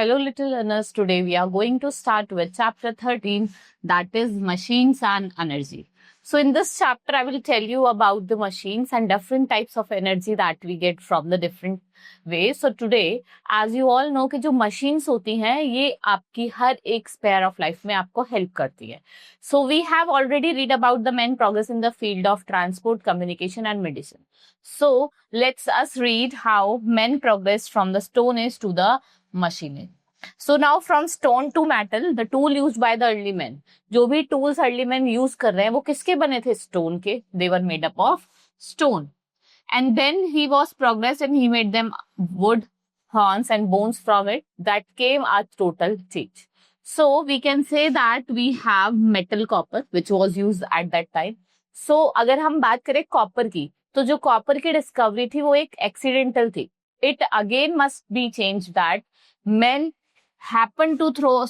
Hello little learners, today we are going to start with chapter 13, that is machines and energy. So in this chapter I will tell you about the machines and different types of energy that we get from the different ways. So today as you all know कि जो machines होती हैं ये आपकी हर एक sphere of life में आपको help करती है. So we have already read about the men progress in the field of transport, communication and medicine. So let's us read how men progressed from the stone age to the machinery. So now from stone to metal, the tool used by the early men. जो भी tools early men use कर रहे हैं वो किसके बने थे? Stone के. They were made up of stone. And then he was progressed and he made them wood, horns and bones from it. That came a total change. So we can say that we have metal copper which was used at that time. So अगर हम बात करें copper की, तो जो copper की discovery थी वो एक एक्सीडेंटल थी. It again must be changed that men happened to throw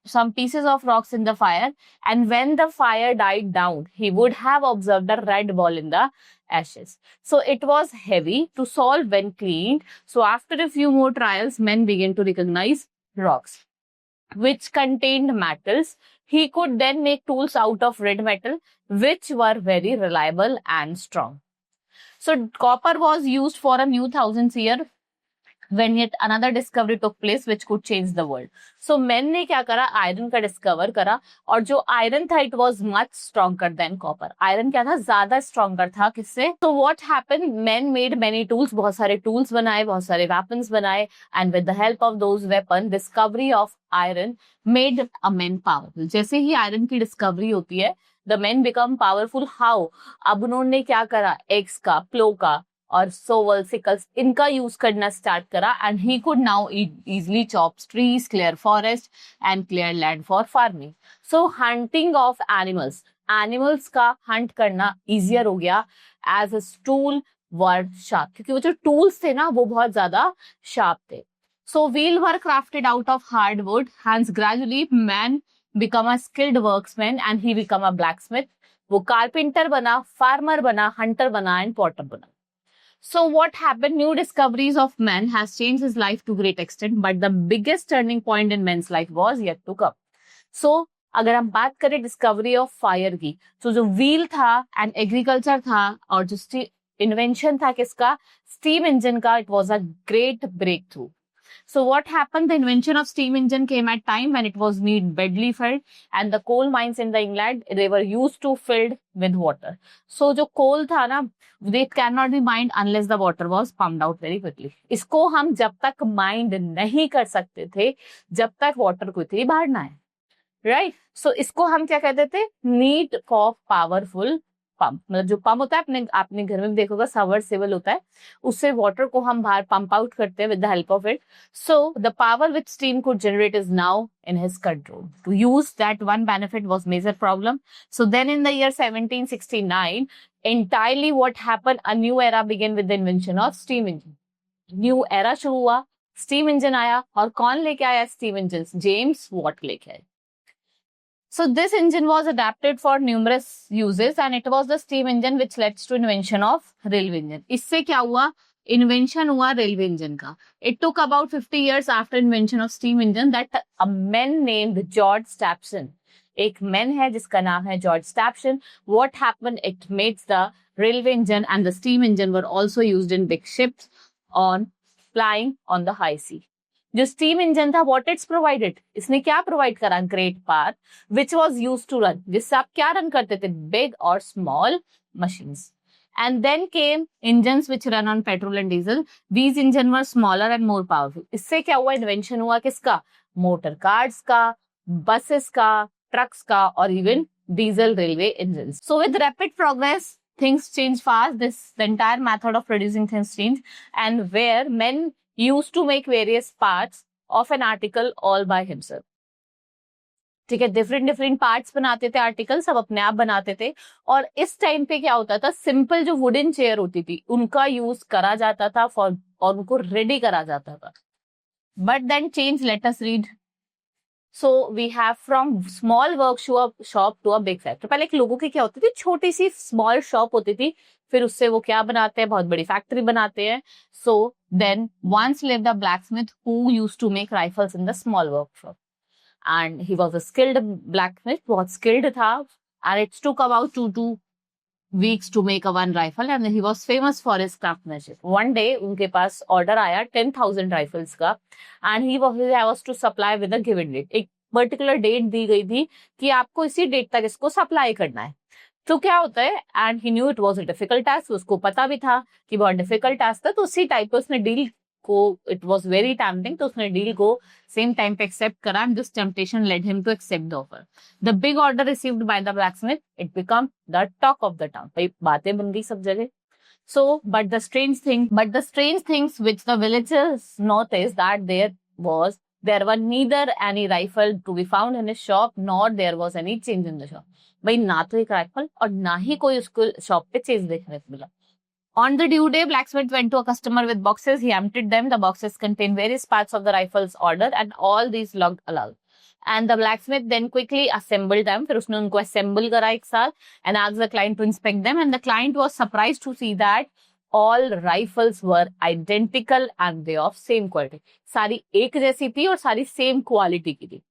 some pieces of rocks in the fire, and when the fire died down, he would have observed a red ball in the ashes. So it was heavy to solve when cleaned. So after a few more trials, men began to recognize rocks which contained metals. He could then make tools out of red metal, which were very reliable and strong. So copper was used for a new thousands year when yet another discovery took place which could change the world. So men ने क्या करा? Iron का discover करा, और जो iron था it was much stronger than copper. Iron क्या था? ज्यादा स्ट्रॉन्गर था किससे? So what happened? Men made many tools, बहुत सारे टूल्स बनाए, बहुत सारे weapons बनाए, and with the help of those weapons, discovery of iron made a man powerful. जैसे ही आयरन की डिस्कवरी होती है, the men become powerful. How? अब उन्होंने क्या करा? एक्स का, प्लो का और सोवल, सिकल्स, इनका यूज करना स्टार्ट करा, and he could now easily chop trees, clear forest and clear land for farming. So hunting of animals, animals का हंट करना इजियर हो गया as a tool were sharp, क्योंकि वो जो टूल्स थे ना वो बहुत ज्यादा शार्प थे. So wheel were crafted out of hard wood, hence gradually man become a skilled workman and he become a blacksmith. वो कारपेंटर बना, फार्मर बना, हंटर बना एंड पॉटर बना. So what happened? New discoveries of man has changed his life to great extent, but the biggest turning point in man's life was yet to come. So अगर हम बात करें discovery of fire की, तो जो wheel था and agriculture था और जो इन्वेंशन था किसका? स्टीम इंजन का. It was a great breakthrough. So what happened? The invention of steam engine came at time when it was need badly filled, and the coal mines in the England, they were used to filled with water. So जो coal था ना, they cannot be mined unless the water was pumped out very quickly. इसको हम जब तक mind नहीं कर सकते थे जब तक वाटर को इतनी बाहर ना है, राइट? सो इसको हम क्या कहते थे? Need of powerful pump. मतलब जो पंप होता है, आपने घर में भी देखोगा सबमर्सिबल होता है, उससे वाटर को हम बाहर पंप आउट करते हैं with the help of it. So the power which steam could generate is now in his control. To use that one benefit was major problem. So then in the year 1769, entirely what happened? A new era began with the invention of steam engine. New era शुरू हुआ, steam engine आया, और कौन लेके आया steam engines? James Watt लेके आया. So this engine was adapted for numerous uses, and it was the steam engine which led to invention of railway engine. इससे क्या हुआ? Invention हुआ railway engine का. It took about 50 years after invention of steam engine that a man named George Stephenson, एक man है जिसका नाम है George Stephenson. What happened? It makes the railway engine and the steam engine were also used in big ships on flying on the high sea. जो steam engine था, what it's provided, इसने क्या provide करा? Great power which was used to run, जिससे आप क्या run करते थे? बिग और small machines. And then came engines which run on petrol and diesel. These engine were smaller and more powerful. इससे क्या हुआ? इन्वेंशन हुआ किसका? मोटर कार्स का, बसेस का, ट्रक्स का और even diesel railway engine. So with rapid progress things change fast. The entire method of producing things changed, and where men used to make various parts of an article all by himself. ठीक है, different parts बनाते थे, article सब अपने आप बनाते थे. और इस टाइम पे क्या होता था? सिंपल जो वुडन चेयर होती थी उनका यूज करा जाता था फॉर, और उनको रेडी करा जाता था. But then change, let us read. So we have from small workshop to a big factory. पहले एक लोगों की क्या होती थी, छोटी सी स्मॉल शॉप होती थी, फिर उससे वो क्या बनाते हैं, बहुत बड़ी फैक्ट्री बनाते हैं। So then once lived a blacksmith who used to make rifles in the small workshop, and he was a skilled blacksmith, बहुत स्किल्ड था, and it's took about 2 weeks to make a one rifle, and he was famous for his craftsmanship. One day उनके पास order आया 10,000 rifles का, and he was to supply with a given date. एक particular date दी गई थी कि आपको इसी डेट तक इसको सप्लाई करना है। तो क्या होता है, and he knew it was a difficult task, उसको पता भी था कि बहुत डिफिकल्ट टास्क था, तो उसी टाइप पे उसने डील को, इट वाज वेरी टेम्पटिंग, तो उसने डील को सेम टाइम पे एक्सेप्ट करा, and this temptation led him to accept the offer. The big order received by the blacksmith, it become the talk of the town. भाई बातें बन गई सब जगह। So, but the strange things which the villagers noticed that there were neither any rifle to be found in his shop, nor there was any change in the shop. भाई ना तो एक राइफल और ना ही कोई उसको शॉप पे change देखने को मिला। On the due day, blacksmith went to a customer with boxes. He emptied them. The boxes contained various parts of the rifle's order, and all these looked alike. And the blacksmith then quickly assembled them. फिर उसने उनको assemble करा एक साथ, and asked the client to inspect them. And the client was surprised to see that all rifles were identical and they of same quality. सारी एक जैसी थी और सारी same quality की थी.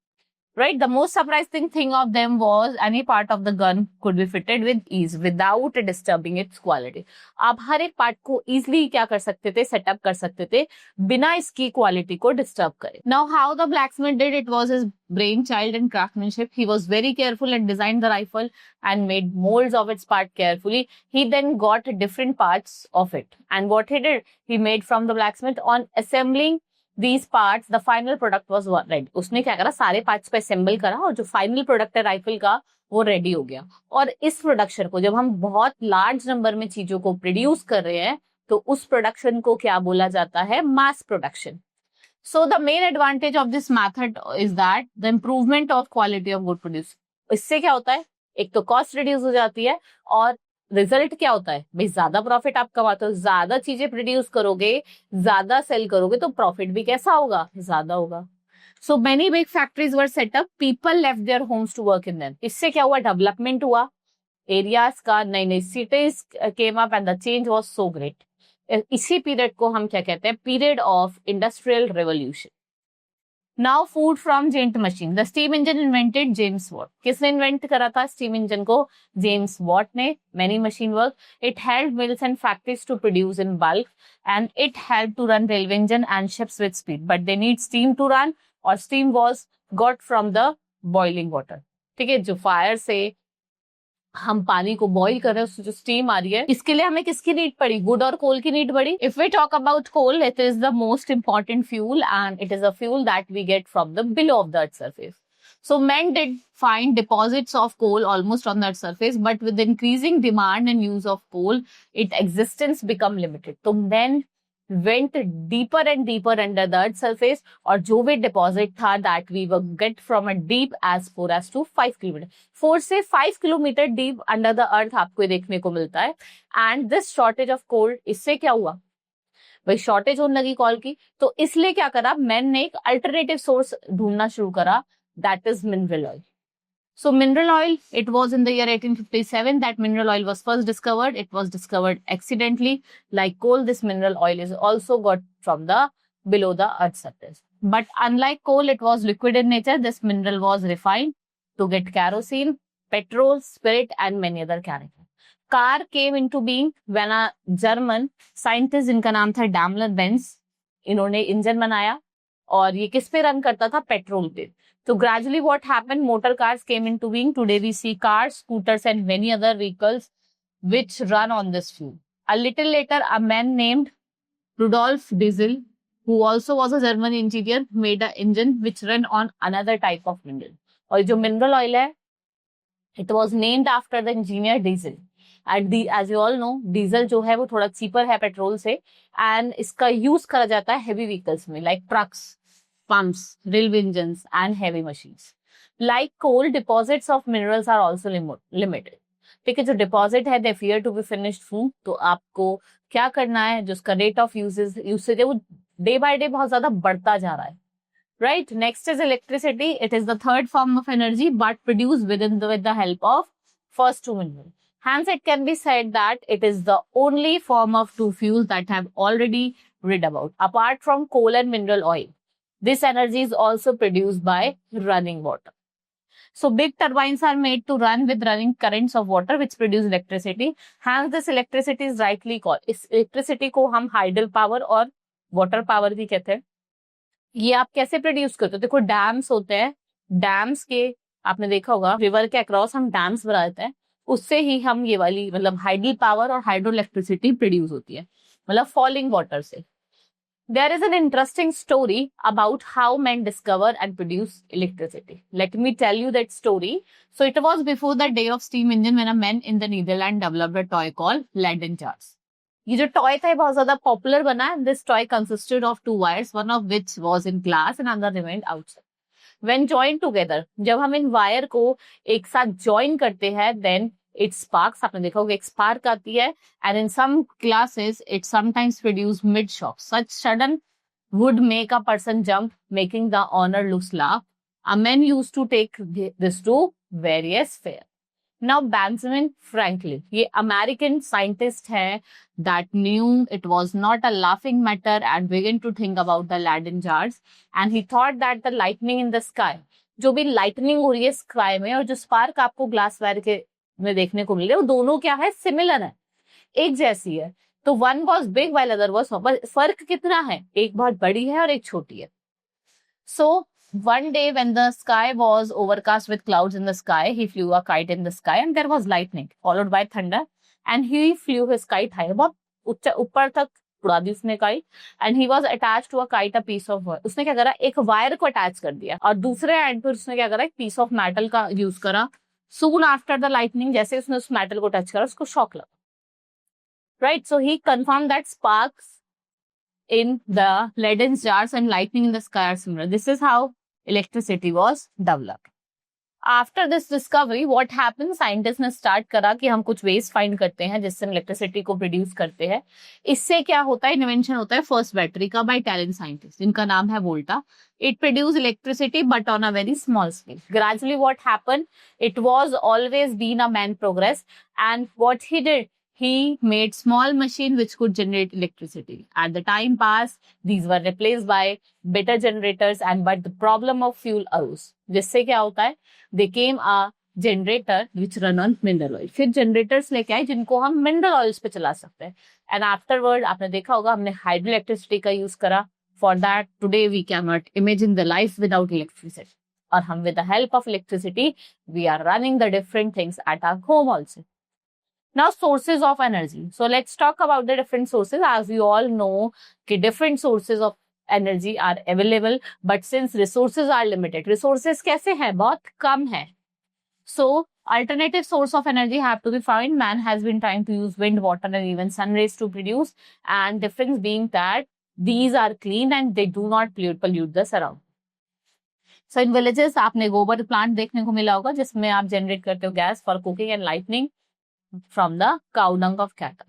Right? The most surprising thing of them was any part of the gun could be fitted with ease without disturbing its quality. आप हर एक पार्ट को easily क्या कर सकते थे, सेटअप कर सकते थे बिना इसकी क्वालिटी को डिस्टर्ब करे. Now how the blacksmith did it was his brainchild and craftsmanship. He was very careful and designed the rifle and made molds of its part carefully. He then got different parts of it, and what he did, he made from the blacksmith on assembling these parts, the final product was ready. उसने क्या करा, सारे parts को assemble करा और जो final product है rifle का वो रेडी हो गया। और इस प्रोडक्शन को, जब हम बहुत लार्ज नंबर में चीजों को प्रोड्यूस कर रहे हैं, तो उस प्रोडक्शन को क्या बोला जाता है, mass production. So the main advantage of this method is that the improvement of quality of good produce. इससे क्या होता है, एक तो कॉस्ट रिड्यूस हो जाती है, और रिजल्ट क्या होता है भाई, ज्यादा प्रॉफिट आप कमाते हो, ज्यादा चीजें प्रोड्यूस करोगे, ज्यादा सेल करोगे, तो प्रॉफिट भी कैसा होगा, ज्यादा होगा। So many big factories were set up, people left their homes to work in them. इससे क्या हुआ, डेवलपमेंट हुआ एरियाज का, नई नई cities came up, and the change was so great. इसी पीरियड को हम क्या कहते हैं, period of industrial revolution. Now food from gent machine, the steam engine invented James Watt. किसने इन्वेंट करा था स्टीम इंजन को, जेम्स वॉट ने। Many machine work, it help mills and factories to produce in bulk, and it help to run railway engine and ships with speed, but they need steam to run, और steam was got from the boiling water. ठीक है, जो fire से हम पानी को boil कर रहे हैं, उससे जो स्टीम आ रही है, इसके लिए हमें किसकी नीड पड़ी, वुड और कोल की नीड पड़ी। If we talk about coal, it is the most important fuel, and it is a fuel that we get from the below of the earth surface. So men did find deposits of coal almost on that surface, but with increasing demand and use of coal, its existence become limited. So men went deeper and deeper under the earth surface, और जो भी deposit था that we will get from a deep as far as to 5 kilometer, 4 से 5 kilometre deep under the earth आपको देखने को मिलता है। And this shortage of coal, इससे क्या हुआ भाई, शॉर्टेज होने लगी कोल की, तो इसलिए क्या करा, मैन ने एक अल्टरनेटिव सोर्स ढूंढना शुरू करा, that is mineral oil. So mineral oil, it was in the year 1857 that mineral oil was first discovered. It was discovered accidentally. Like coal, this mineral oil is also got from the below the earth surface. But unlike coal, it was liquid in nature. This mineral was refined to get kerosene, petrol, spirit, and many other chemicals. Car came into being when a German scientist, जिनका नाम था Daimler Benz, इन्होंने engine बनाया, और ये किस पे run करता था, पेट्रोल पे. So gradually what happened, motor cars came into being. Today we see cars, scooters, and many other vehicles which run on this fuel. A little later, a man named Rudolf Diesel, who also was a German engineer, made an engine which ran on another type of mineral. और जो mineral oil है, it was named after the engineer Diesel. And as you all know, diesel जो है वो थोड़ा cheaper है petrol से, and इसका यूज करा जाता है heavy vehicles में, like trucks, pumps, railway engines, and heavy machines. Like coal, deposits of minerals are also limited. ठीक है, जो डिपॉजिट है, they fear to be finished soon. तो आपको क्या करना है, जो उसका रेट ऑफ यूसेज है वो डे बाय डे बहुत ज्यादा बढ़ता जा रहा है. right? Next is electricity. It is the third form of energy, but produced with the help of first two minerals. Hence, it can be said that it is the only form of two fuels that have already read about. Apart from coal and mineral oil, this energy is also produced by running water. So big turbines are made to run with running currents of water which produce electricity. Hence this electricity is rightly called. इस electricity को हम hydel power और water power भी कहते हैं. ये आप कैसे प्रोड्यूस करते हो? देखो डैम्स होते हैं, डैम्स के आपने देखा होगा रिवर के अक्रॉस हम डैम्स बनाते हैं, उससे ही हम ये वाली मतलब हाइडल पावर और हाइड्रो इलेक्ट्रिसिटी प्रोड्यूस होती है, मतलब फॉलिंग वाटर से. There is an interesting story about how men discover and produce electricity. Let me tell you that story. So it was before the day of steam engine when a man in the Netherlands developed a toy called Leyden jars. ये जो toy था ये बहुत ज्यादा popular बना है. This toy consisted of two wires, one of which was in glass and another remained outside. When joined together, जब हम इन वायर को एक साथ ज्वाइन करते हैं, then it sparks. आपने देखा होगा एक स्पार्क आती है, and in some classes it sometimes produce mid shock. Such sudden would make a person jump, making the owner looks laugh. A man used to take this to various fair. Now Benjamin Franklin, ये American scientist है that knew it was not a laughing matter and began to think about the Leyden jars, and he thought that the lightning in the sky, जो भी lightning हो रही है sky में और जो स्पार्क आपको ग्लास वायर के में देखने को मिल रहे हैं, वो दोनों क्या है? सिमिलर है, एक जैसी है. तो one was big while other was small. फर्क कितना है? एक बहुत बड़ी है और एक छोटी है. सो one day when the sky was overcast with clouds in the sky, he flew a kite in the sky and there was lightning followed by thunder, and he flew his kite high, बहुत ऊपर तक उड़ा दी उसने kite, and he was attached to a kite a piece of wire. उसने क्या करा? एक wire को अटैच कर दिया और दूसरे एंड पर उसने क्या करा? एक पीस ऑफ मेटल का यूज करा. Soon after the lightning, जैसे उसने उस मेटल को टच करा उसको शॉक लगा. Right, so he confirmed that sparks in the Leyden jars and lightning in the sky are similar. This is how electricity was developed. After this discovery, what happened? Scientists ने start करा कि हम कुछ ways find करते हैं जिससे हम electricity को produce करते हैं. इससे क्या होता है? Invention होता है first battery का by Italian scientist जिनका नाम है Volta. It produced electricity but on a very small scale. Gradually what happened? It was always been a man progress, and what he did, he made small machine which could generate electricity. As the time passed, these were replaced by better generators, and but the problem of fuel arose. जिससे क्या होता है? They came a generator which run on mineral oil. फिर generators लेके आए जिनको हम mineral oils पे चला सकते हैं. And afterward आपने देखा होगा हमने hydroelectricity का use करा. For that today we cannot imagine the life without electricity. और हम with the help of electricity we are running the different things at our home also. Now, sources of energy. So, let's talk about the different sources. As you all know, different sources of energy are available, but since resources are limited, resources कैसे हैं? बहुत कम है. So, alternative source of energy have to be found. Man has been trying to use wind, water, and even sun rays to produce, and difference being that these are clean and they do not pollute the surrounding. So, in villages, आपने गोबर plant देखने को मिला होगा जिसमें आप generate करते हो gas for cooking and lightning from the cow dung of cattle.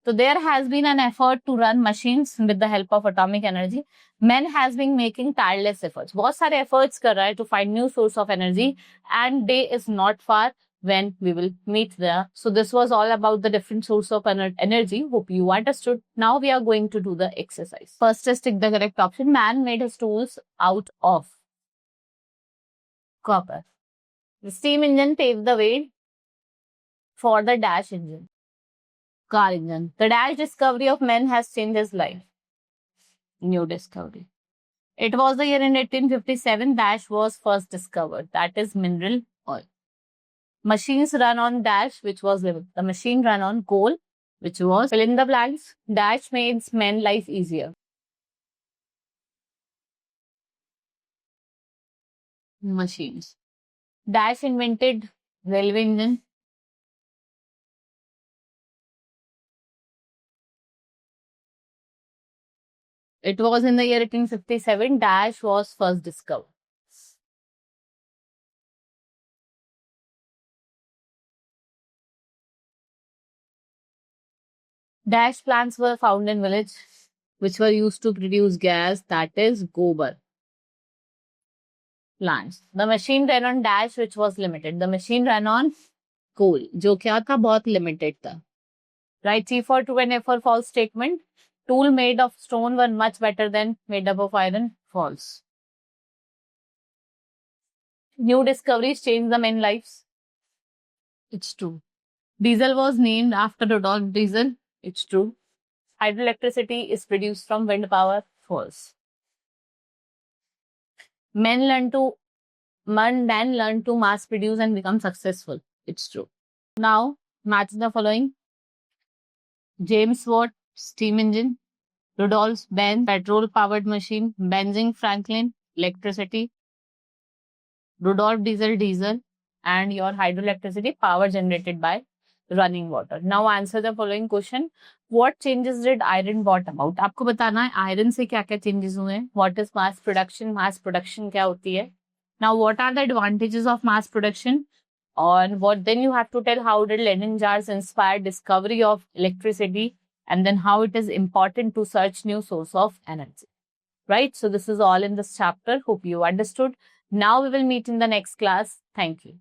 So there has been an effort to run machines with the help of atomic energy. Men has been making tireless efforts. बहुत सारे efforts कर रहा है to find new source of energy, and day is not far when we will meet there. So this was all about the different source of energy. Hope you understood. Now we are going to do the exercise. First is tick the correct option. Man made his tools out of copper. The steam engine paved the way for the dash engine, car engine. The dash discovery of men has changed his life. New discovery. It was the year in 1857 dash was first discovered. That is mineral oil. Machines run on dash, which was the machine run on coal, which was fill in the blanks. Dash makes men life easier. Machines. Dash invented railway engine. It was in the year 1857 dash was first discovered. Dash plants were found in villages which were used to produce gas, that is gobar. plants. The machine ran on dash which was limited. The machine ran on coal, जो क्या था बहुत limited था. Right, C for true and F for false statement. Tool made of stone were much better than made up of iron. False. New discoveries change the men's lives. It's true. Diesel was named after Rudolf Diesel. It's true. Hydroelectricity is produced from wind power. False. Men then learn to mass produce and become successful. It's true. Now, match the following. James Watt, steam engine. Rudolf Benz, petrol-powered machine. Benjamin Franklin, electricity. Rudolf diesel, and your hydroelectricity, power generated by running water. Now answer the following question. What changes did iron brought about? आपको बताना है iron से क्या क्या changes हुए हैं. What is mass production? Mass production क्या होती है? Now what are the advantages of mass production? And what then you have to tell how did Lenin jars inspire discovery of electricity, and then how it is important to search new source of energy. Right? So this is all in this chapter. Hope you understood. Now we will meet in the next class. Thank you.